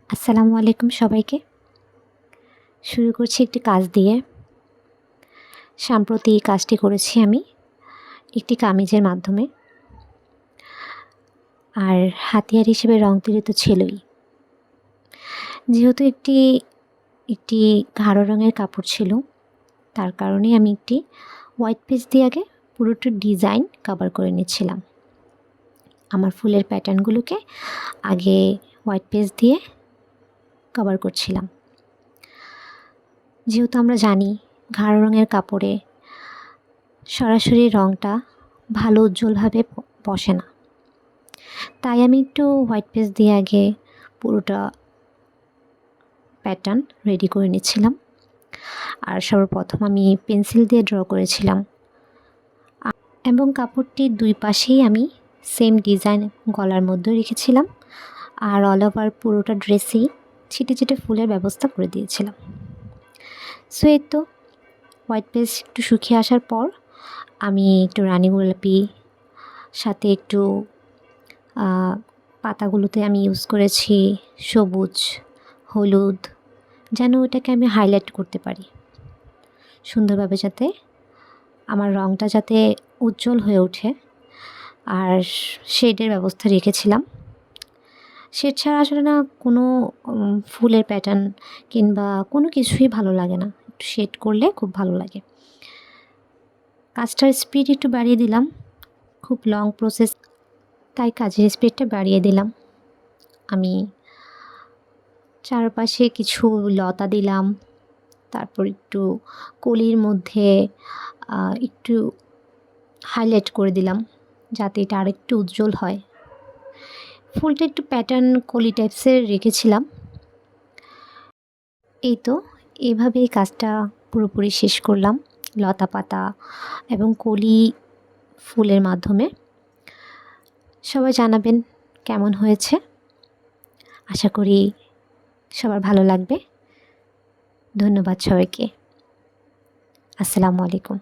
আসসালামু আলাইকুম সবাইকে। শুরু করছি একটি কাজ দিয়ে। সম্প্রতি এই কাজটি করেছি আমি একটি কামিজের মাধ্যমে। আর হাতিয়ার হিসেবে রং তুলি তো ছিলই। যেহেতু একটি গাঢ় রঙের কাপড় ছিল, তার কারণেই আমি একটি হোয়াইট পেজ দিয়ে আগে পুরোটা ডিজাইন কভার করে নিচ্ছিলাম। আমার ফুলের প্যাটার্নগুলোকে আগে হোয়াইট পেজ দিয়ে কভার করছিলাম। যেহেতু আমরা জানি গাঢ় রঙের কাপড়ে সরাসরি রঙটা ভালো উজ্জ্বলভাবে বসে না, তাই আমি একটু হোয়াইট পেজ দিয়ে আগে পুরোটা প্যাটার্ন রেডি করে নিচ্ছিলাম। আর সর্বপ্রথম আমি পেন্সিল দিয়ে ড্র করেছিলাম এবং কাপড়টির দুই পাশেই আমি সেম ডিজাইন গলার মধ্যে রেখেছিলাম। আর অল ওভার পুরোটা ড্রেসেই ছিটে ছিটে ফুলের ব্যবস্থা করে দিয়েছিলাম। সো এই তো হোয়াইট পেজ একটু শুকিয়ে আসার পর আমি একটু রানী গোলাপি সাথে একটু পাতাগুলোতে আমি ইউজ করেছি সবুজ, হলুদ, যেন ওটাকে আমি হাইলাইট করতে পারি সুন্দরভাবে, যাতে আমার রঙটা যাতে উজ্জ্বল হয়ে ওঠে। আর শেডের ব্যবস্থা রেখেছিলাম। শেড ছাড়া আসলে না কোনো ফুলের প্যাটার্ন কিংবা কোনো কিছুই ভালো লাগে না, একটু শেড করলে খুব ভালো লাগে। কাজটার স্পিড একটু বাড়িয়ে দিলাম, খুব লং প্রসেস, তাই কাজের স্পিডটা বাড়িয়ে দিলাম। আমি চারপাশে কিছু লতা দিলাম, তারপর একটু কলির মধ্যে একটু হাইলাইট করে দিলাম যাতে এটা আরেকটু উজ্জ্বল হয়। ফুলটা একটু প্যাটার্ন কলি টাইপসের রেখেছিলাম। এই তো এভাবেই কাজটা পুরোপুরি শেষ করলাম লতা পাতা এবং কলি ফুলের মাধ্যমে। সবাই জানাবেন কেমন হয়েছে। আশা করি সবার ভালো লাগবে। ধন্যবাদ সবাইকে। আসসালামু আলাইকুম।